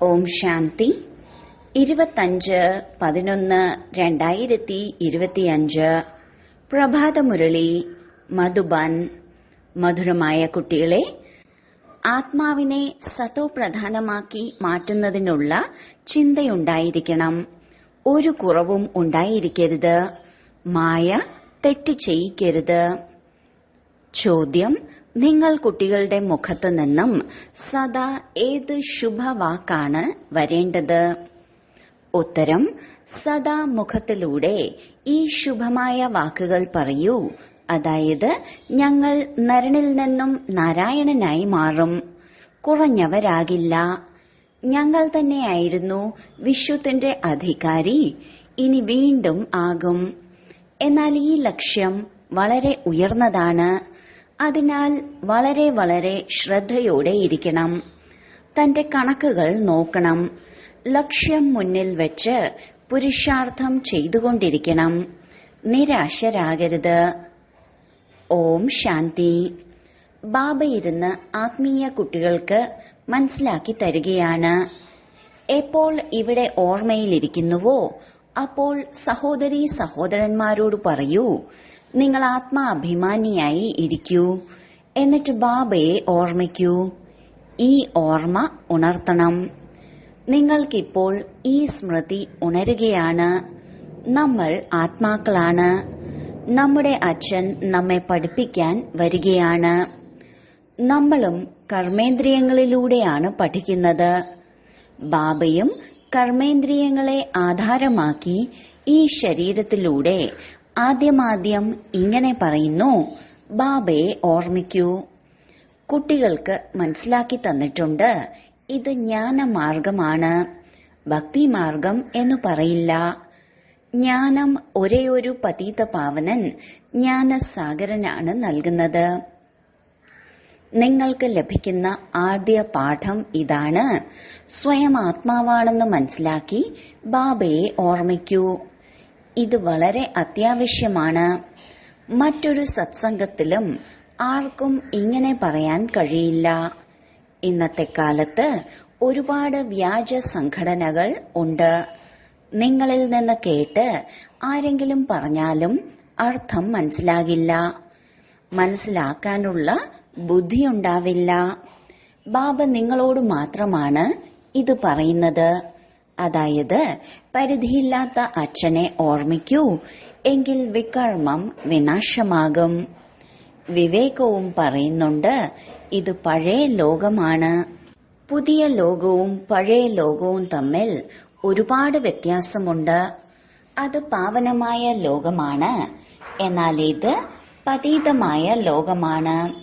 ഓം ശാന്തി 25/11/2025 പ്രഭാതമുരളി മധുബൻ. മധുരമായ കുട്ടികളെ, ആത്മാവിനെ സതോ പ്രധാനമാക്കി മാറ്റുന്നതിനുള്ള ചിന്തയുണ്ടായിരിക്കണം. ഒരു കുറവും ഉണ്ടായിരിക്കരുത്. മായ തെറ്റു ചെയ്യിക്കരുത്. ചോദ്യം: നിങ്ങൾ കുട്ടികളുടെ മുഖത്തു നിന്നും സദാ ഏത് ശുഭവാക്കാണ് വരേണ്ടത്? ഉത്തരം: സദാ മുഖത്തിലൂടെ ഈ ശുഭമായ വാക്കുകൾ പറയൂ. അതായത്, ഞങ്ങൾ നരനിൽ നിന്നും നാരായണനായി മാറും, കുറഞ്ഞവരാകില്ല. ഞങ്ങൾ തന്നെയായിരുന്നു വിശ്വത്തിന്റെ അധികാരി, ഇനി വീണ്ടും ആകും. എന്നാൽ ഈ ലക്ഷ്യം വളരെ ഉയർന്നതാണ്. അതിനാൽ വളരെ വളരെ ശ്രദ്ധയോടെ ഇരിക്കണം. തന്റെ കണക്കുകൾ നോക്കണം. ലക്ഷ്യം മുന്നിൽ വെച്ച് പുരുഷാർത്ഥം ചെയ്തുകൊണ്ടിരിക്കണം. നിരാശരാകരുത്. ഓം ശാന്തി. ബാബ ഇരുന്ന് ആത്മീയ കുട്ടികൾക്ക് മനസ്സിലാക്കി തരികയാണ്. എപ്പോൾ ഇവിടെ ഓർമ്മയിലിരിക്കുന്നുവോ അപ്പോൾ സഹോദരീ സഹോദരന്മാരോട് പറയൂ, നിങ്ങൾ ആത്മാഭിമാനിയായി ഇരിക്കൂ. എന്നിട്ട് ബാബയെ ഓർമ്മിക്കൂ. ഈ ഓർമ്മ ഉണർത്തണം. നിങ്ങൾക്കിപ്പോൾ ഈ സ്മൃതി ഉണരുകയാണ്. നമ്മൾ ആത്മാക്കളാണ്. നമ്മുടെ അച്ഛൻ നമ്മെ പഠിപ്പിക്കാൻ വരികയാണ്. നമ്മളും കർമ്മേന്ദ്രിയങ്ങളിലൂടെയാണ് പഠിക്കുന്നത്. ബാബയും കർമ്മേന്ദ്രിയങ്ങളെ ആധാരമാക്കി ഈ ശരീരത്തിലൂടെ ആദ്യമാദ്യം ഇങ്ങനെ പറയുന്നു: ബാബയെ ഓർമ്മിക്കൂ. കുട്ടികൾക്ക് മനസ്സിലാക്കി തന്നിട്ടുണ്ട്, ഇത് ജ്ഞാനമാർഗമാണ്, ഭക്തിമാർഗം എന്നു പറയില്ല. ജ്ഞാനം ഒരേയൊരു പതീത പാവനൻ ജ്ഞാനസാഗരനാണ് നൽകുന്നത്. നിങ്ങൾക്ക് ലഭിക്കുന്ന ആദ്യ പാഠം ഇതാണ്: സ്വയം ആത്മാവാണെന്ന് മനസ്സിലാക്കി ബാബയെ ഓർമ്മിക്കൂ. ഇത് വളരെ അത്യാവശ്യമാണ്. മറ്റൊരു സത്സംഗത്തിലും ആർക്കും ഇങ്ങനെ പറയാൻ കഴിയില്ല. ഇന്നത്തെ കാലത്ത് ഒരുപാട് വ്യാജ സംഘടനകൾ ഉണ്ട്. നിങ്ങളിൽ നിന്ന് കേട്ട് ആരെങ്കിലും പറഞ്ഞാലും അർത്ഥം മനസ്സിലാകില്ല. മനസ്സിലാക്കാനുള്ള ബുദ്ധിയുണ്ടാവില്ല. ബാബ നിങ്ങളോട് മാത്രമാണ് ഇത് പറയുന്നത്. അതായത്, പരിധിയില്ലാത്ത അച്ഛനെ ഓർമ്മിക്കൂ, എങ്കിൽ വികർമ്മം വിനാശമാകും. വിവേകവും പറയുന്നുണ്ട്, ഇത് പഴയ ലോകമാണ്. പുതിയ ലോകവും പഴയ ലോകവും തമ്മിൽ ഒരുപാട് വ്യത്യാസമുണ്ട്. അത് പാവനമായ ലോകമാണ്, എന്നാൽ ഇത് പതീതമായ ലോകമാണ്.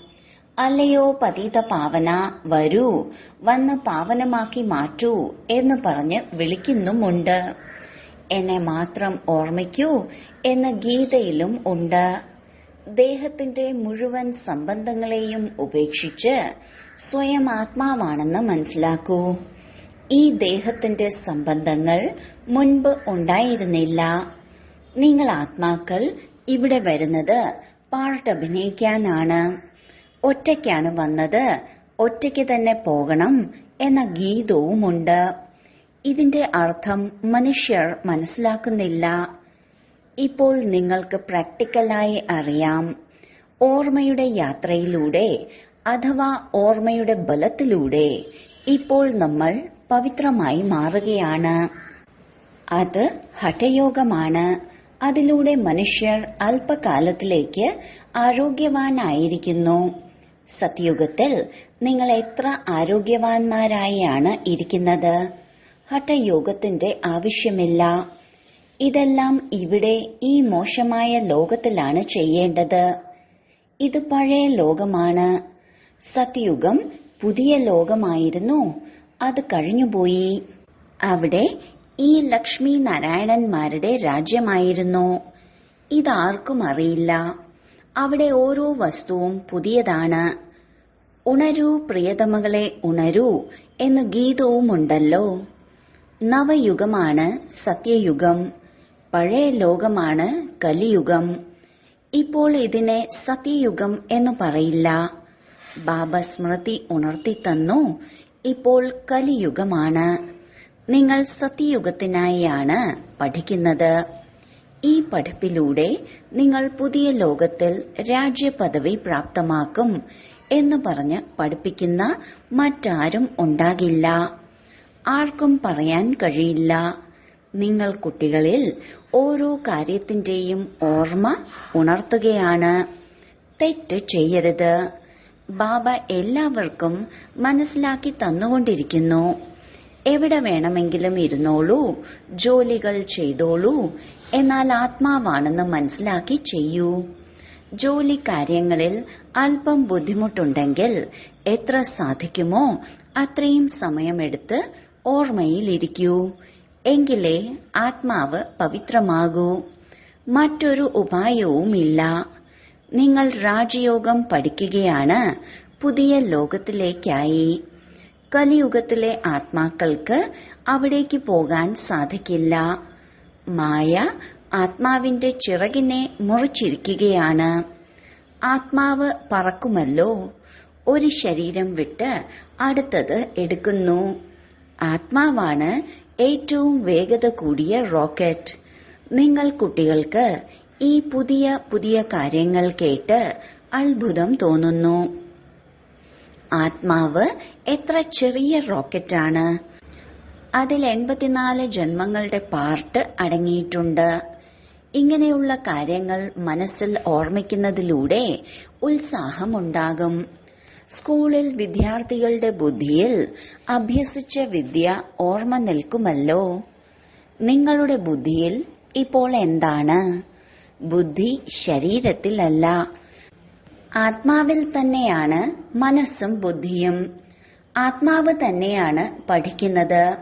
അല്ലയോ പതീത പാവന, വരൂ, വന്ന് പാവനമാക്കി മാറ്റൂ എന്ന് പറഞ്ഞ് വിളിക്കുന്നുമുണ്ട്. എന്നെ മാത്രം ഓർമ്മിക്കൂ എന്ന് ഗീതയിലും ഉണ്ട്. ദേഹത്തിന്റെ മുഴുവൻ സംബന്ധങ്ങളെയും ഉപേക്ഷിച്ച് സ്വയം ആത്മാവാണെന്ന് മനസ്സിലാക്കൂ. ഈ ദേഹത്തിന്റെ സംബന്ധങ്ങൾ മുൻപ് ഉണ്ടായിരുന്നില്ല. നിങ്ങൾ ആത്മാക്കൾ ഇവിടെ വരുന്നത് പാട്ടഭിനയിക്കാനാണ്. ഒറ്റയ്ക്കാണ് വന്നത്, ഒറ്റയ്ക്ക് തന്നെ പോകണം എന്ന ഗീതവുമുണ്ട്. ഇതിന്റെ അർത്ഥം മനുഷ്യർ മനസ്സിലാക്കുന്നില്ല. ഇപ്പോൾ നിങ്ങൾക്ക് പ്രാക്ടിക്കലായി അറിയാം. ഓർമ്മയുടെ യാത്രയിലൂടെ അഥവാ ഓർമ്മയുടെ ബലത്തിലൂടെ ഇപ്പോൾ നമ്മൾ പവിത്രമായി മാറുകയാണ്. അത് ഹഠയോഗമാണ്. അതിലൂടെ മനുഷ്യർ അല്പകാലത്തിലേക്ക് ആരോഗ്യവാനായിരിക്കുന്നു. സത്യുഗത്തിൽ നിങ്ങൾ എത്ര ആരോഗ്യവാന്മാരായാണ് ഇരിക്കുന്നത്. ഹഠയോഗത്തിന്റെ ആവശ്യമില്ല. ഇതെല്ലാം ഇവിടെ ഈ മോശമായ ലോകത്തിലാണ് ചെയ്യേണ്ടത്. ഇത് പഴയ ലോകമാണ്. സത്യുഗം പുതിയ ലോകമായിരുന്നു. അത് കഴിഞ്ഞുപോയി. അവിടെ ഈ ലക്ഷ്മി നാരായണന്മാരുടെ രാജ്യമായിരുന്നു. ഇതാർക്കും അറിയില്ല. അവിടെ ഓരോ വസ്തുവും പുതിയതാണ്. ഉണരൂ പ്രിയതമകളെ, ഉണരൂ എന്ന് ഗീതവുമുണ്ടല്ലോ. നവയുഗമാണ് സത്യയുഗം, പഴയ ലോകമാണ് കലിയുഗം. ഇപ്പോൾ ഇതിനെ സത്യയുഗം എന്നു പറയില്ല. ബാബ സ്മൃതി ഉണർത്തിത്തന്നു, ഇപ്പോൾ കലിയുഗമാണ്. നിങ്ങൾ സത്യയുഗത്തിനായാണ് പഠിക്കുന്നത്. ഈ പഠിപ്പിലൂടെ നിങ്ങൾ പുതിയ ലോകത്തിൽ രാജ്യപദവി പ്രാപ്തമാക്കും എന്ന് പറഞ്ഞ് പഠിപ്പിക്കുന്ന മറ്റാരും ഉണ്ടാകില്ല. ആർക്കും പറയാൻ കഴിയില്ല. നിങ്ങൾ കുട്ടികളിൽ ഓരോ കാര്യത്തിന്റെയും ഓർമ്മ ഉണർത്തുകയാണ്. തെറ്റ് ചെയ്യരുത്. ബാബ എല്ലാവർക്കും മനസ്സിലാക്കി തന്നുകൊണ്ടിരിക്കുന്നു. എവിടെ വേണമെങ്കിലും ഇരുന്നോളൂ, ജോലികൾ ചെയ്തോളൂ, എന്നാൽ ആത്മാവാണെന്ന് മനസ്സിലാക്കി ചെയ്യൂ. ജോലി കാര്യങ്ങളിൽ അല്പം ബുദ്ധിമുട്ടുണ്ടെങ്കിൽ എത്ര സാധിക്കുമോ അത്രയും സമയമെടുത്ത് ഓർമ്മയിലിരിക്കൂ. എങ്കിലേ ആത്മാവ് പവിത്രമാകൂ. മറ്റൊരു ഉപായവുമില്ല. നിങ്ങൾ രാജയോഗം പഠിക്കുകയാണ് പുതിയ ലോകത്തിലേക്കായി. കലിയുഗത്തിലെ ആത്മാക്കൾക്ക് അവിടേക്ക് പോകാൻ സാധിക്കില്ല. മായ ആത്മാവിന്റെ ചിറകിനെ മുറിച്ചിരിക്കുകയാണ്. ആത്മാവ് പറക്കുമല്ലോ. ഒരു ശരീരം വിട്ട് അടുത്തത് എടുക്കുന്നു. ആത്മാവാണ് ഏറ്റവും വേഗത കൂടിയ റോക്കറ്റ്. നിങ്ങൾ കുട്ടികൾക്ക് ഈ പുതിയ പുതിയ കാര്യങ്ങൾ കേട്ട് അത്ഭുതം തോന്നുന്നു. ആത്മാവ് എത്ര ചെറിയ റോക്കറ്റാണ്. അതിൽ 84 ജന്മങ്ങളുടെ പാർട്ട് അടങ്ങിയിട്ടുണ്ട്. ഇങ്ങനെയുള്ള കാര്യങ്ങൾ മനസ്സിൽ ഓർമ്മിക്കുന്നതിലൂടെ ഉത്സാഹമുണ്ടാകും. സ്കൂളിൽ വിദ്യാർത്ഥികളുടെ ബുദ്ധിയിൽ അഭ്യസിച്ച വിദ്യ ഓർമ്മ നിൽക്കുമല്ലോ. നിങ്ങളുടെ ബുദ്ധിയിൽ ഇപ്പോൾ എന്താണ്? ബുദ്ധി ശരീരത്തിലല്ല, ആത്മാവിൽ തന്നെയാണ് മനസ്സും ബുദ്ധിയും. ആത്മാവ് തന്നെയാണ് പഠിക്കുന്നത്.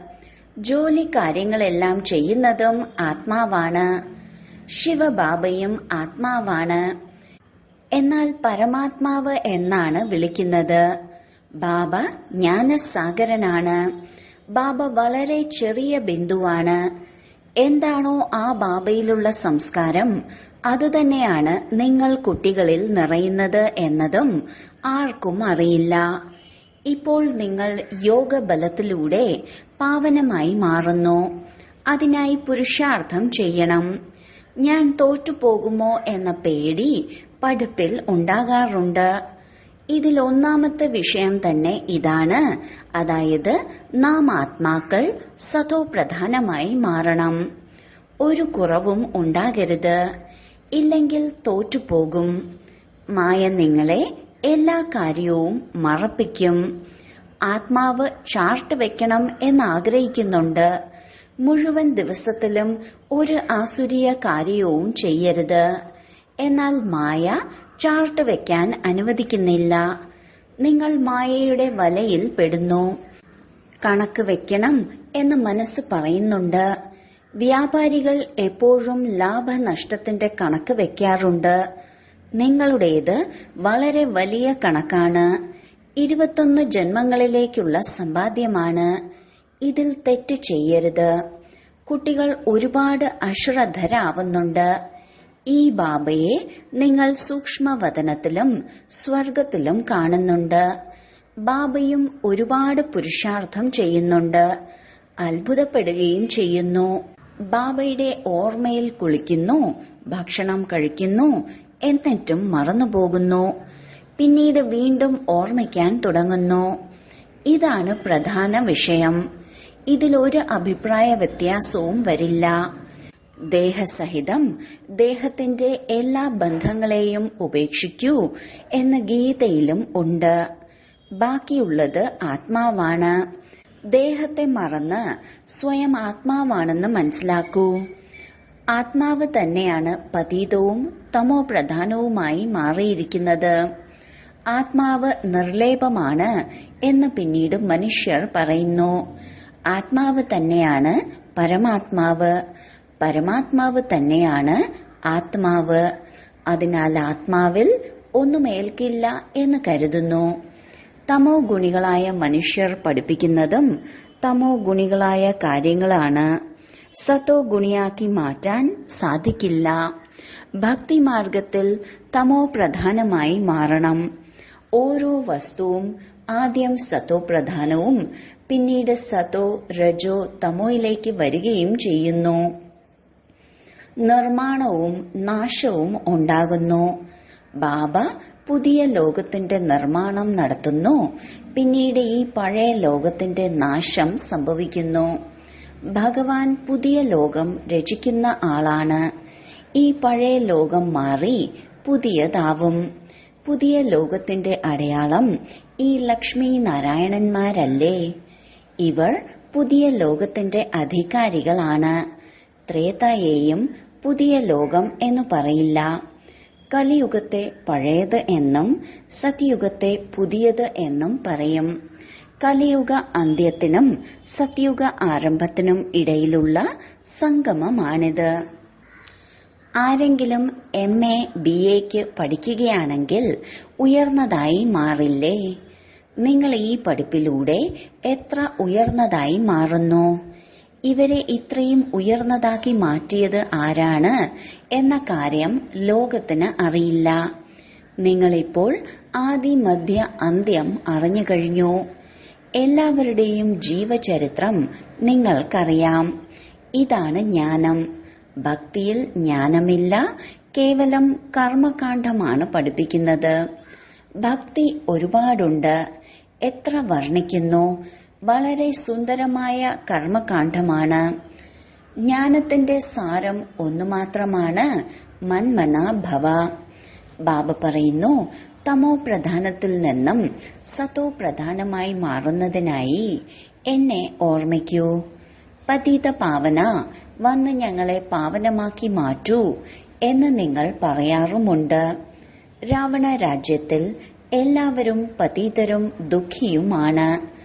ജോലി കാര്യങ്ങളെല്ലാം ചെയ്യുന്നതും ആത്മാവാണ്. ശിവബാബയും ആത്മാവാണ്. എന്നാൽ പരമാത്മാവ് എന്നാണ് വിളിക്കുന്നത്. ബാബ ജ്ഞാനസാഗരനാണ്. ബാബ വളരെ ചെറിയ ബിന്ദുവാണ്. എന്താണോ ആ ബാബയിലുള്ള സംസ്കാരം അതുതന്നെയാണ് നിങ്ങൾ കുട്ടികളിൽ നിറയുന്നത് എന്നതും ആർക്കും അറിയില്ല. ഇപ്പോൾ നിങ്ങൾ യോഗബലത്തിലൂടെ പാവനമായി മാറുന്നു. അതിനായി പുരുഷാർത്ഥം ചെയ്യണം. ഞാൻ തോറ്റുപോകുമോ എന്ന പേടി പഠിപ്പിൽ ഉണ്ടാകാറുണ്ട്. ഇതിൽ ഒന്നാമത്തെ വിഷയം തന്നെ ഇതാണ്. അതായത് നാം ആത്മാക്കൾ സതോ പ്രധാനമായി മാറണം. ഒരു കുറവും ഉണ്ടാകരുത്. ഇല്ലെങ്കിൽ തോറ്റുപോകും. മായ നിങ്ങളെ എല്ലാ കാര്യവും മറപ്പിക്കും. ആത്മാവ് ചാർട്ട് വെക്കണം എന്നാഗ്രഹിക്കുന്നുണ്ട്. മുഴുവൻ ദിവസത്തിലും ഒരു ആസുരീയ കാര്യവും ചെയ്യരുത്. എന്നാൽ മായ ചാർട്ട് വെക്കാൻ അനുവദിക്കുന്നില്ല. നിങ്ങൾ മായയുടെ വലയിൽ പെടുന്നു. കണക്ക് വെക്കണം എന്ന് മനസ്സ് പറയുന്നുണ്ട്. വ്യാപാരികൾ എപ്പോഴും ലാഭനഷ്ടത്തിന്റെ കണക്ക് വെക്കാറുണ്ട്. നിങ്ങളുടേത് വളരെ വലിയ കണക്കാണ്. 21 ജന്മങ്ങളിലേക്കുള്ള സമ്പാദ്യമാണ്. ഇതിൽ തെറ്റ് ചെയ്യരുത്. കുട്ടികൾ ഒരുപാട് അശ്രദ്ധരാവുന്നുണ്ട്. ഈ ബാബയെ നിങ്ങൾ സൂക്ഷ്മവതനത്തിലും സ്വർഗത്തിലും കാണുന്നുണ്ട്. ബാബയും ഒരുപാട് പുരുഷാർത്ഥം ചെയ്യുന്നുണ്ട്. അത്ഭുതപ്പെടുകയും ചെയ്യുന്നു. ബാബയുടെ ഓർമ്മയിൽ കുളിക്കുന്നു, ഭക്ഷണം കഴിക്കുന്നു, എന്നിട്ടും മറന്നുപോകുന്നു. പിന്നീട് വീണ്ടും ഓർമ്മിക്കാൻ തുടങ്ങുന്നു. ഇതാണ് പ്രധാന വിഷയം. ഇതിലൊരു അഭിപ്രായ വ്യത്യാസവും വരില്ല. ദേഹസഹിതം ദേഹത്തിന്റെ എല്ലാ ബന്ധങ്ങളെയും ഉപേക്ഷിക്കൂ എന്ന് ഗീതയിലും ഉണ്ട്. ബാക്കിയുള്ളത് ആത്മാവാണ്. ദേഹത്തെ മറന്ന് സ്വയം ആത്മാവാണെന്ന് മനസ്സിലാക്കൂ. ആത്മാവ് തന്നെയാണ് പതീതവും തമോ പ്രധാനവുമായി മാറിയിരിക്കുന്നത്. ആത്മാവ് നിർലേപമാണ് എന്ന് പിന്നീട് മനുഷ്യർ പറയുന്നു. ആത്മാവ് തന്നെയാണ് പരമാത്മാവ്. പരമാത്മാവ് തന്നെയാണ് ആത്മാവ്. അതിനാൽ ആത്മാവിൽ ഒന്നും ഏൽക്കില്ല എന്ന് കരുതുന്നു. തമോ ഗുണികളായ മനുഷ്യർ പഠിപ്പിക്കുന്നതും തമോ ഗുണികളായ കാര്യങ്ങളാണ്. സത്തോ ഗുണിയാക്കി മാറ്റാൻ സാധിക്കില്ല. ഭക്തിമാർഗത്തിൽ തമോ പ്രധാനമായി മാറണം. ഓരോ വസ്തുവും ആദ്യം സത്തോ പ്രധാനവും പിന്നീട് സത്തോ രജോ തമോയിലേക്ക് വരികയും ചെയ്യുന്നു. നിർമ്മാണവും നാശവും ഉണ്ടാകുന്നു. ബാബ പുതിയ ലോകത്തിന്റെ നിർമ്മാണം നടത്തുന്നു. പിന്നീട് ഈ പഴയ ലോകത്തിന്റെ നാശം സംഭവിക്കുന്നു. ഭഗവാൻ പുതിയ ലോകം രചിക്കുന്ന ആളാണ്. ഈ പഴയ ലോകം മാറി പുതിയതാവും. പുതിയ ലോകത്തിന്റെ അടയാളം ഈ ലക്ഷ്മി നാരായണന്മാരല്ലേ? ഇവർ പുതിയ ലോകത്തിന്റെ അധികാരികളാണ്. ത്രേതായെയും പുതിയ ലോകം എന്ന് പറയില്ല. കലിയുഗത്തെ പഴയത് എന്നും സത്യുഗത്തെ പുതിയത് എന്നും പറയും. കലിയുഗ അന്ത്യത്തിനും സത്യുഗ ആരംഭത്തിനും ഇടയിലുള്ള സംഗമമാണിത്. ആരെങ്കിലും MA BAക്ക് പഠിക്കുകയാണെങ്കിൽ ഉയർന്നതായി മാറില്ലേ? നിങ്ങൾ ഈ പഠിപ്പിലൂടെ എത്ര ഉയർന്നതായി മാറുന്നു? ഇവരെ ഇത്രയും ഉയർന്നതാക്കി മാറ്റിയത് ആരാണ് എന്ന കാര്യം ലോകത്തിന് അറിയില്ല. നിങ്ങളിപ്പോൾ ആദി മധ്യ അന്ത്യം അറിഞ്ഞു കഴിഞ്ഞു. എല്ലാവരുടെയും ജീവചരിത്രം നിങ്ങൾക്കറിയാം. ഇതാണ് ജ്ഞാനം. ഭക്തിയിൽ ജ്ഞാനമില്ല, കേവലം കർമ്മകാണ്ഡമാണ് പഠിപ്പിക്കുന്നത്. ഭക്തി ഒരുപാടുണ്ട്. എത്ര വർണ്ണിക്കുന്നു. വളരെ സുന്ദരമായ കർമ്മകാണ്ഡമാണ്. ജ്ഞാനത്തിന്റെ സാരം ഒന്നു മാത്രമാണ്, മന്മന ഭവ. ബാബ പറയുന്നു, തമോ പ്രധാനത്തിൽ നിന്നും സതോ പ്രധാനമായി മാറുന്നതിനായി എന്നെ ഓർമ്മിക്കൂ. പതിത പാവന, വന്ന് ഞങ്ങളെ പാവനമാക്കി മാറ്റൂ എന്ന് നിങ്ങൾ പറയാറുമുണ്ട്. രാവണ രാജ്യത്തിൽ എല്ലാവരും പതിതരും ദുഃഖിയുമാണ്.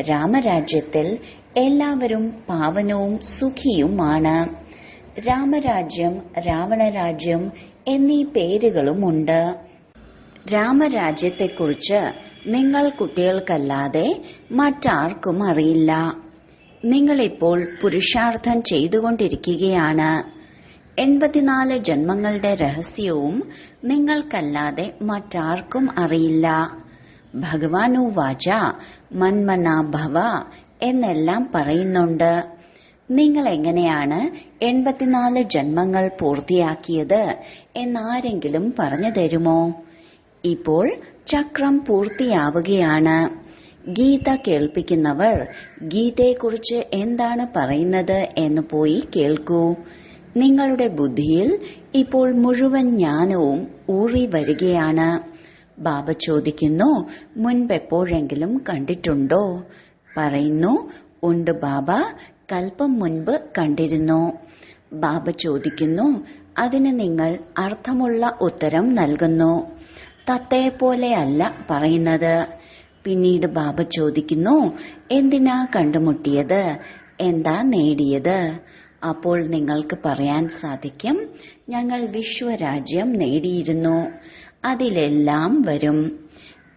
രാമരാജ്യത്തിൽ എല്ലാവരും പാവനവും സുഖിയുമാണ്. രാമരാജ്യം, രാവണരാജ്യം എന്നീ പേരുകളുമുണ്ട്. രാമരാജ്യത്തെക്കുറിച്ച് നിങ്ങൾ കുട്ടികൾക്കല്ലാതെ മറ്റാർക്കും അറിയില്ല. നിങ്ങളിപ്പോൾ പുരുഷാർത്ഥം ചെയ്തുകൊണ്ടിരിക്കുകയാണ്. 84 ജന്മങ്ങളുടെ രഹസ്യവും നിങ്ങൾക്കല്ലാതെ മറ്റാർക്കും അറിയില്ല. ഭഗവാനു വാച മന്മന ഭവ എന്നെല്ലാം പറയുന്നുണ്ട്. നിങ്ങൾ എങ്ങനെയാണ് 84 ജന്മങ്ങൾ പൂർത്തിയാക്കിയത് എന്നാരെങ്കിലും പറഞ്ഞു തരുമോ? ഇപ്പോൾ ചക്രം പൂർത്തിയാവുകയാണ്. ഗീത കേൾപ്പിക്കുന്നവർ ഗീതയെക്കുറിച്ച് എന്താണ് പറയുന്നത് എന്ന് പോയി കേൾക്കൂ. നിങ്ങളുടെ ബുദ്ധിയിൽ ഇപ്പോൾ മുഴുവൻ ജ്ഞാനവും ഊറി വരികയാണ്. ബാബ ചോദിക്കുന്നു, മുൻപെപ്പോഴെങ്കിലും കണ്ടിട്ടുണ്ടോ? പറയുന്നു, ഉണ്ട് ബാബ, കൽപ്പം മുൻപ് കണ്ടിരുന്നു. ബാബ ചോദിക്കുന്നു, അതിന് നിങ്ങൾ അർത്ഥമുള്ള ഉത്തരം നൽകുന്നു. തത്തയെപ്പോലെയല്ല പറയുന്നത്. പിന്നീട് ബാബ ചോദിക്കുന്നു, എന്തിനാ കണ്ടുമുട്ടിയത്? എന്താ നേടിയത്? അപ്പോൾ നിങ്ങൾക്ക് പറയാൻ സാധിക്കും, ഞങ്ങൾ വിശ്വരാജ്യം നേടിയിരുന്നു. അതിലെല്ലാം വരും.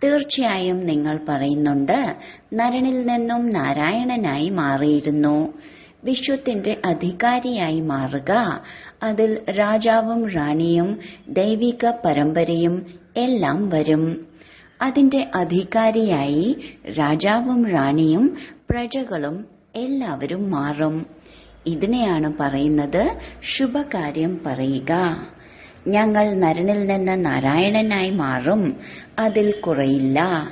തീർച്ചയായും നിങ്ങൾ പറയുന്നുണ്ട്, നരനിൽ നിന്നും നാരായണനായി മാറിയിരുന്നു. വിശ്വത്തിന്റെ അധികാരിയായി മാറുക. അതിൽ രാജാവും റാണിയും ദൈവിക പരമ്പരയും എല്ലാം വരും. അതിന്റെ അധികാരിയായി രാജാവും റാണിയും പ്രജകളും എല്ലാവരും മാറും. ഇതിനെയാണ് പറയുന്നത് ശുഭകാര്യം പറയുക. ഞങ്ങൾ നരനിൽ നിന്ന് നാരായണനായി മാറും, അതിൽ കുറയില്ല.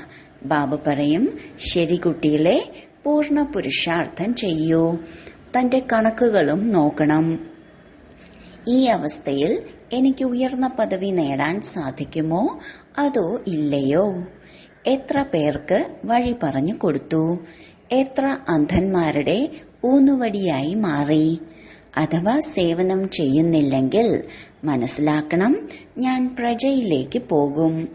ബാബ പറയും, ശരി കുട്ടികളെ, പൂർണ്ണ പുരുഷാർത്ഥം ചെയ്യൂ. തന്റെ കണക്കുകളും നോക്കണം. ഈ അവസ്ഥയിൽ എനിക്ക് ഉയർന്ന പദവി നേടാൻ സാധിക്കുമോ അതോ ഇല്ലയോ? എത്ര പേർക്ക് വഴി പറഞ്ഞു കൊടുത്തു? എത്ര അന്ധന്മാരുടെ ഊന്നുവടിയായി മാറി? അഥവാ സേവനം ചെയ്യുന്നില്ലെങ്കിൽ മനസ്സിലാക്കണം, ഞാൻ പ്രജയിലേക്ക് പോകും.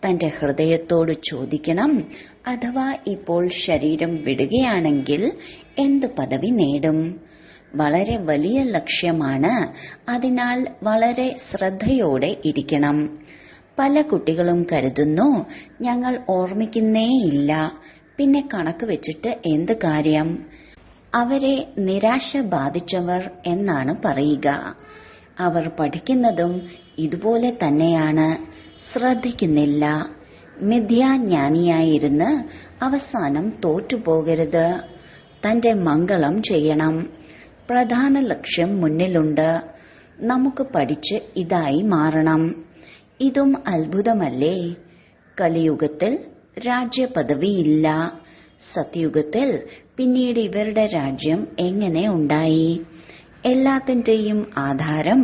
തന്റെ ഹൃദയത്തോട് ചോദിക്കണം, അഥവാ ഇപ്പോൾ ശരീരം വിടുകയാണെങ്കിൽ എന്ത് പദവി നേടും? വളരെ വലിയ ലക്ഷ്യമാണ്. അതിനാൽ വളരെ ശ്രദ്ധയോടെ ഇരിക്കണം. പല കുട്ടികളും കരുതുന്നു, ഞങ്ങൾ ഓർമ്മിക്കുന്നേയില്ല, പിന്നെ കണക്ക് വെച്ചിട്ട് എന്ത് കാര്യം? അവരെ നിരാശ ബാധിച്ചവർ എന്നാണ് പറയുക. അവർ പഠിക്കുന്നതും ഇതുപോലെ തന്നെയാണ്. ശ്രദ്ധിക്കുന്നില്ല. മിഥ്യാജ്ഞാനിയായിരുന്ന് അവസാനം തോറ്റുപോകരുത്. തന്റെ മംഗളം ചെയ്യണം. പ്രധാന ലക്ഷ്യം മുന്നിലുണ്ട്. നമുക്ക് പഠിച്ച് ഇതായി മാറണം. ഇതും അത്ഭുതമല്ലേ? കലിയുഗത്തിൽ രാജ്യപദവിയില്ല. സത്യുഗത്തിൽ പിന്നീട് ഇവരുടെ രാജ്യം എങ്ങനെ ഉണ്ടായി? എല്ലാത്തിന്റെയും ആധാരം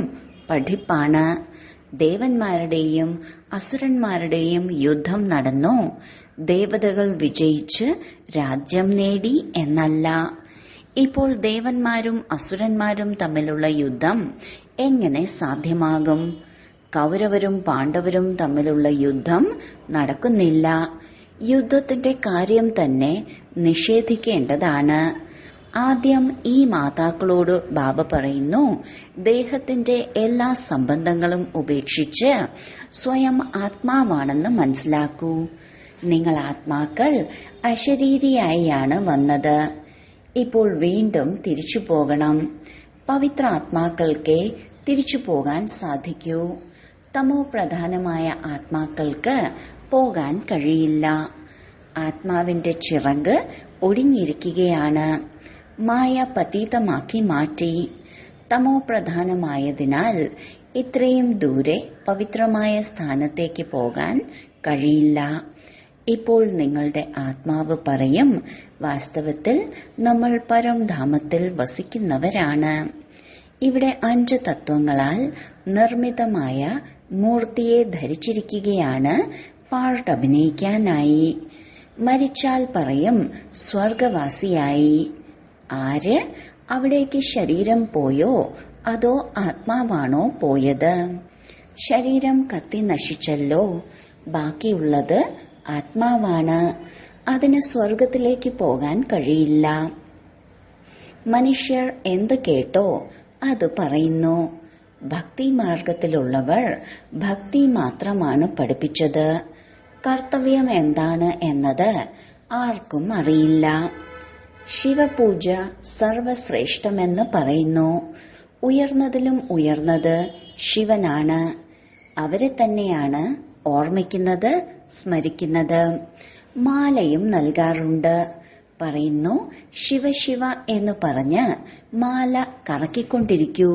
പഠിപ്പാണ്. ദേവന്മാരുടെയും അസുരന്മാരുടെയും യുദ്ധം നടന്നു. ദേവതകൾ വിജയിച്ച് രാജ്യം നേടി എന്നല്ല. ഇപ്പോൾ ദേവന്മാരും അസുരന്മാരും തമ്മിലുള്ള യുദ്ധം എങ്ങനെ സാധ്യമാകും? കൗരവരും പാണ്ഡവരും തമ്മിലുള്ള യുദ്ധം നടക്കുന്നില്ല. യുദ്ധത്തിന്റെ കാര്യം തന്നെ നിഷേധിക്കേണ്ടതാണ്. ആദ്യം ഈ മാതാക്കളോട് ബാബ പറയുന്നു, ദേഹത്തിന്റെ എല്ലാ സംബന്ധങ്ങളും ഉപേക്ഷിച്ച് സ്വയം ആത്മാവാണെന്ന് മനസ്സിലാക്കൂ. നിങ്ങൾ ആത്മാക്കൾ അശരീരിയായാണ് വന്നത്. ഇപ്പോൾ വീണ്ടും തിരിച്ചു പോകണം. പവിത്ര ആത്മാക്കൾക്കേ തിരിച്ചു പോകാൻ സാധിക്കൂ. തമോ പ്രധാനമായ ആത്മാക്കൾക്ക് പോകാൻ കഴിയില്ല. ആത്മാവിന്റെ ചിറക് ഒടിഞ്ഞിരിക്കുകയാണ്. മായ പതീതമാക്കി മാറ്റി. തമോ പ്രധാനമായതിനാൽ ഇത്രയും ദൂരെ പവിത്രമായ സ്ഥാനത്തേക്ക് പോകാൻ കഴിയില്ല. ഇപ്പോൾ നിങ്ങളുടെ ആത്മാവ് പറയും, വാസ്തവത്തിൽ നമ്മൾ പരംധാമത്തിൽ വസിക്കുന്നവരാണ്. ഇവിടെ 5 തത്വങ്ങളാൽ നിർമ്മിതമായ മൂർത്തിയെ ധരിച്ചിരിക്കുകയാണ് പാർട്ട് അഭിനയിക്കാനായി. മരിച്ചാൽ പറയും സ്വർഗവാസിയായി. ആര്? അവിടേക്ക് ശരീരം പോയോ അതോ ആത്മാവാണോ പോയത്? ശരീരം കത്തി നശിച്ചല്ലോ. ബാക്കിയുള്ളത് ആത്മാവാണ്. അതിന് സ്വർഗത്തിലേക്ക് പോകാൻ കഴിയില്ല. മനുഷ്യർ എന്ത് കേട്ടോ അത് പറയുന്നു. ഭക്തി മാർഗത്തിലുള്ളവർ ഭക്തി മാത്രമാണ് പഠിപ്പിച്ചത്. കർത്തവ്യം എന്താണ് എന്നത് ആർക്കും അറിയില്ല. ശിവപൂജ സർവശ്രേഷ്ഠമെന്ന് പറയുന്നു. ഉയർന്നതിലും ഉയർന്നത് ശിവനാണ്. അവരെ തന്നെയാണ് ഓർമ്മിക്കുന്നത്, സ്മരിക്കുന്നത്. മാലയും നൽകാറുണ്ട്. പറയുന്നു, ശിവശിവ എന്ന് പറഞ്ഞ് മാല കറക്കിക്കൊണ്ടിരിക്കൂ.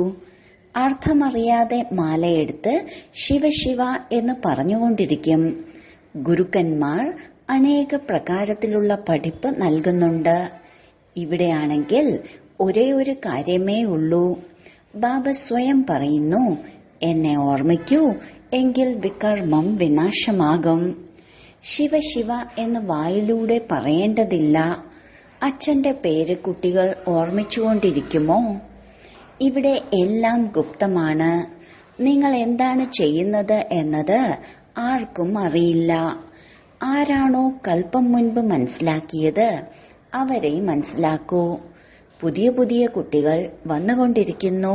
അർത്ഥമറിയാതെ മാലയെടുത്ത് ശിവശിവ എന്ന് പറഞ്ഞുകൊണ്ടിരിക്കും. ഗുരുക്കന്മാർ അനേക പ്രകാരത്തിലുള്ള പഠിപ്പ് നൽകുന്നുണ്ട്. ഇവിടെയാണെങ്കിൽ ഒരേ ഒരു കാര്യമേ ഉള്ളൂ. ബാബ സ്വയം പറയുന്നു, എന്നെ ഓർമ്മിക്കൂ, എങ്കിൽ വികർമ്മം വിനാശമാകും. ശിവശിവ എന്ന് വായിലൂടെ പറയേണ്ടതില്ല. അച്ഛന്റെ പേര് കുട്ടികൾ ഓർമ്മിച്ചുകൊണ്ടിരിക്കുമോ? ഇവിടെ എല്ലാം ഗുപ്തമാണ്. നിങ്ങൾ എന്താണ് ചെയ്യുന്നത് എന്നത് ആർക്കും അറിയില്ല. ആരാണോ കൽപ്പം മുൻപ് മനസ്സിലാക്കിയത് അവരെ മനസ്സിലാക്കൂ. പുതിയ പുതിയ കുട്ടികൾ വന്നുകൊണ്ടിരിക്കുന്നു.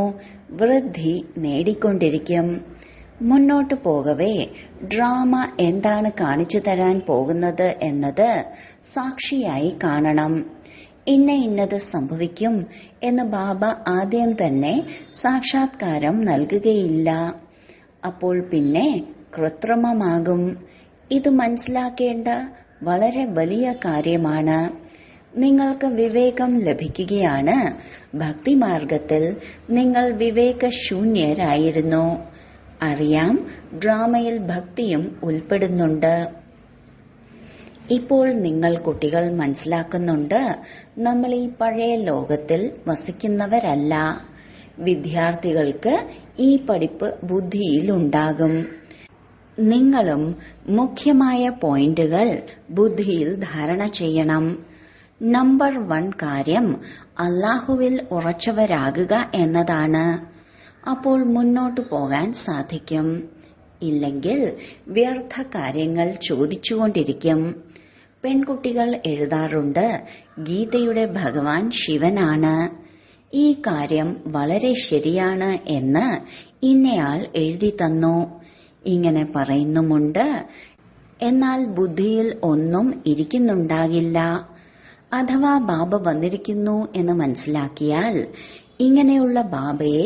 വൃദ്ധി നേടിക്കൊണ്ടിരിക്കും. മുന്നോട്ട് പോകവേ ഡ്രാമ എന്താണ് കാണിച്ചു തരാൻ പോകുന്നത് എന്നത് സാക്ഷിയായി കാണണം. ഇന്നത് സംഭവിക്കും എന്ന് ബാബ ആദ്യം തന്നെ സാക്ഷാത്കാരം നൽകുകയില്ല. അപ്പോൾ പിന്നെ കൃത്രിമമാകും. ഇത് മനസ്സിലാക്കേണ്ട വളരെ വലിയ കാര്യമാണ്. നിങ്ങൾക്ക് വിവേകം ലഭിക്കുകയാണ്. ഭക്തിമാർഗത്തിൽ നിങ്ങൾ വിവേകശൂന്യരായിരുന്നു. അറിയാം, ഡ്രാമയിൽ ഭക്തിയും ഉൾപ്പെടുന്നുണ്ട്. ഇപ്പോൾ നിങ്ങൾ കുട്ടികൾ മനസ്സിലാക്കുന്നുണ്ട്, നമ്മൾ ഈ പഴയ ലോകത്തിൽ വസിക്കുന്നവരല്ല. വിദ്യാർത്ഥികൾക്ക് ഈ പഠിപ്പ് ബുദ്ധിയിലുണ്ടാകും. നിങ്ങളും മുഖ്യമായ പോയിന്റുകൾ ബുദ്ധിയിൽ ധാരണ ചെയ്യണം. നമ്പർ 1 കാര്യം അല്ലാഹുവിൽ ഉറച്ചവരാകുക എന്നതാണ്. അപ്പോൾ മുന്നോട്ടു പോകാൻ സാധിക്കും. ഇല്ലെങ്കിൽ വ്യർത്ഥ കാര്യങ്ങൾ ചോദിച്ചുകൊണ്ടിരിക്കും. പെൺകുട്ടികൾ എഴുതാറുണ്ട്, ഗീതയുടെ ഭഗവാൻ ശിവനാണ്. ഈ കാര്യം വളരെ ശരിയാണ് എന്ന് ഇന്നയാൾ എഴുതി തന്നു. ഇങ്ങനെ പറയുന്നുമുണ്ട്. എന്നാൽ ബുദ്ധിയിൽ ഒന്നും ഇരിക്കുന്നുണ്ടാകില്ല. അഥവാ ബാബ വന്നിരിക്കുന്നു എന്ന് മനസ്സിലാക്കിയാൽ ഇങ്ങനെയുള്ള ബാബയെ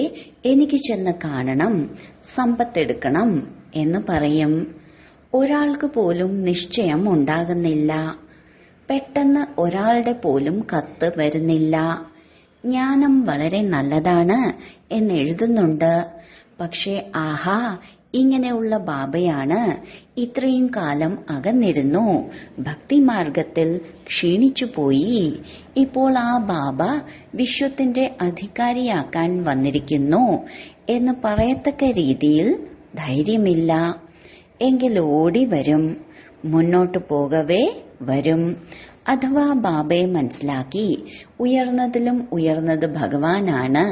എനിക്ക് ചെന്ന് കാണണം, സമ്പത്തെടുക്കണം എന്ന് പറയും. ഒരാൾക്ക് പോലും നിശ്ചയം ഉണ്ടാകുന്നില്ല. പെട്ടെന്ന് ഒരാളുടെ പോലും കത്ത് വരുന്നില്ല. ജ്ഞാനം വളരെ നല്ലതാണ് എന്നെഴുതുന്നുണ്ട്. പക്ഷേ ആഹാ, ഇങ്ങനെയുള്ള ബാബയാണ്, ഇത്രയും കാലം അകന്നിരുന്നു, ഭക്തിമാർഗത്തിൽ ക്ഷീണിച്ചുപോയി. ഇപ്പോൾ ആ ബാബ വിശ്വത്തിന്റെ അധികാരിയാക്കാൻ വന്നിരിക്കുന്നു എന്ന് പറയത്തക്ക രീതിയിൽ ധൈര്യമില്ല. എങ്കിൽ ഓടി വരും, മുന്നോട്ടു പോകവേ വരും. അഥവാ ബാബയെ മനസ്സിലാക്കി ഉയർന്നതിലും ഉയർന്നത് ഭഗവാനാണ്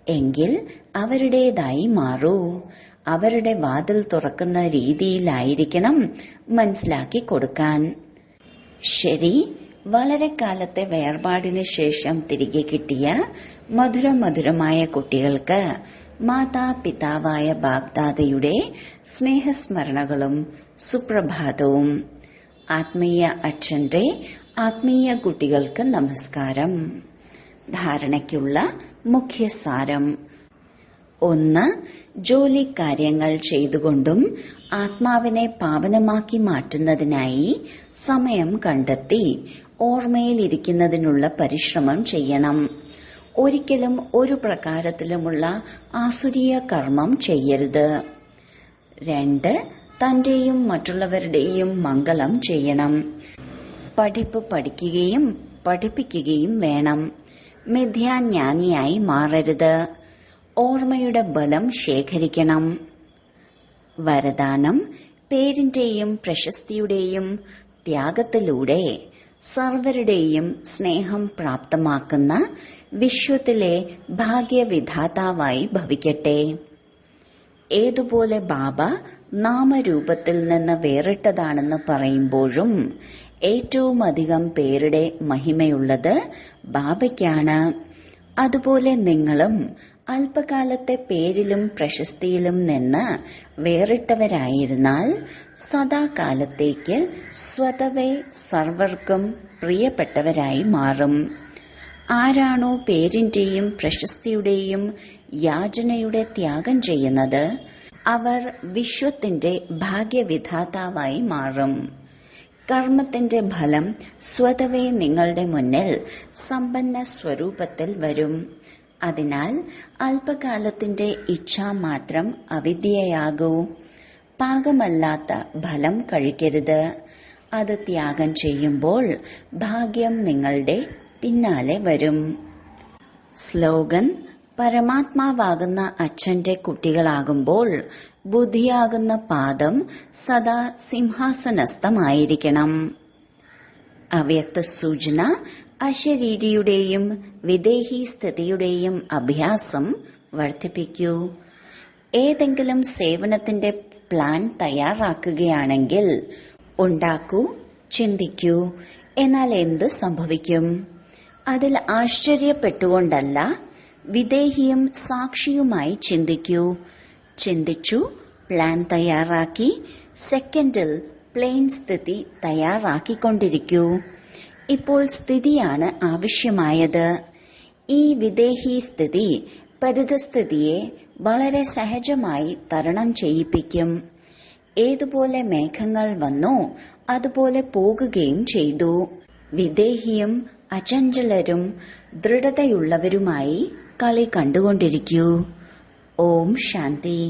എങ്കിൽ അവരുടേതായി മാറൂ. അവരുടെ വാതിൽ തുറക്കുന്ന രീതിയിലായിരിക്കണം മനസ്സിലാക്കി കൊടുക്കാൻ. ശരി, വളരെ കാലത്തെ വേർപാടിന് ശേഷം തിരികെ കിട്ടിയ മധുരമധുരമായ കുട്ടികൾക്ക് മാതാപിതാവായ ബാബ്ദാദയുടെ സ്നേഹസ്മരണകളും സുപ്രഭാതവും. ആത്മീയ അച്ഛന്റെ ആത്മീയ കുട്ടികൾക്ക് നമസ്കാരം. ധാരണയ്ക്കുള്ള മുഖ്യസാരം: 1. ജോലി കാര്യങ്ങൾ ചെയ്തുകൊണ്ടും ആത്മാവിനെ പാവനമാക്കി മാറ്റുന്നതിനായി സമയം കണ്ടെത്തി ഓർമ്മയിലിരിക്കുന്നതിനുള്ള പരിശ്രമം ചെയ്യണം. ഒരിക്കലും ഒരു പ്രകാരത്തിലുമുള്ള ആസുരീയ കർമ്മം ചെയ്യരുത്. 2. തന്റെയും മറ്റുള്ളവരുടെയും മംഗളം ചെയ്യണം. പഠിപ്പ് പഠിക്കുകയും പഠിപ്പിക്കുകയും വേണം. മിഥ്യാജ്ഞാനിയായി മാറരുത്. ഓർമ്മയുടെ ബലം ശേഖരിക്കണം. വരദാനം: പേരിന്റെയും പ്രശസ്തിയുടെയും ത്യാഗത്തിലൂടെ സർവരുടെയും സ്നേഹം പ്രാപ്തമാക്കുന്ന വിശ്വത്തിലെ ഭാഗ്യവിധാതാവായി ഭവിക്കട്ടെ. ഏതുപോലെ ബാബ നാമരൂപത്തിൽ നിന്ന് വേറിട്ടതാണെന്ന് പറയുമ്പോഴും ഏറ്റവും അധികം പേരുടെ മഹിമയുള്ളത് ബാബയ്ക്കാണ്. അതുപോലെ നിങ്ങളും അല്പകാലത്തെ പേരിലും പ്രശസ്തിയിലും നിന്ന് വേറിട്ടവരായിരുന്നാൽ സദാകാലത്തേക്ക് സ്വതവേ സർവർക്കും പ്രിയപ്പെട്ടവരായി മാറും. ആരാണോ പേരിന്റെയും പ്രശസ്തിയുടെയും യാചനയുടെ ത്യാഗം ചെയ്യുന്നത് അവർ വിശ്വത്തിന്റെ ഭാഗ്യവിധാതാവായി മാറും. കർമ്മത്തിന്റെ ഫലം സ്വതവേ നിങ്ങളുടെ മുന്നിൽ സമ്പന്ന സ്വരൂപത്തിൽ വരും. അതിനാൽ അല്പകാലത്തിന്റെ ഇച്ഛ മാത്രം അവിദ്യയാകൂ. പാകമല്ലാത്ത ഫലം കഴിക്കരുത്. അത് ത്യാഗം ചെയ്യുമ്പോൾ ഭാഗ്യം നിങ്ങളുടെ പിന്നാലെ വരും. സ്ലോഗൻ: പരമാത്മാവാകുന്ന അച്ഛന്റെ കുട്ടികളാകുമ്പോൾ ബുദ്ധിയാകുന്ന പാദം സദാ സിംഹാസനസ്ഥമായിരിക്കണം. അവ്യക്ത സൂചന: അശരീരിയുടെയും വിദേഹി സ്ഥിതിയുടെയും അഭ്യാസം വർദ്ധിപ്പിക്കൂ. ഏതെങ്കിലും സേവനത്തിന്റെ പ്ലാൻ തയ്യാറാക്കുകയാണെങ്കിൽ ഉണ്ടാക്കൂ, ചിന്തിക്കൂ. എന്നാൽ എന്ത് സംഭവിക്കും? അതിൽ ആശ്ചര്യപ്പെട്ടുകൊണ്ടല്ല, വിദേഹിയും സാക്ഷിയുമായി ചിന്തിക്കൂ. ചിന്തിച്ചു, പ്ലാൻ തയ്യാറാക്കി, സെക്കൻഡിൽ പ്ലെയിൻ സ്ഥിതി തയ്യാറാക്കിക്കൊണ്ടിരിക്കൂ. ഇപ്പോൾ സ്ഥിതിയാണ് ആവശ്യമായത്. ഈ വിദേഹി സ്ഥിതി പരിതസ്ഥിതിയെ വളരെ സഹജമായി തരണം ചെയ്യിപ്പിക്കും. ഏതുപോലെ മേഘങ്ങൾ വന്നോ അതുപോലെ പോകുകയും ചെയ്തു. വിദേഹിയും അചഞ്ചലരും ദൃഢതയുള്ളവരുമായി കളി കണ്ടുകൊണ്ടിരിക്കൂ. ഓം ശാന്തി.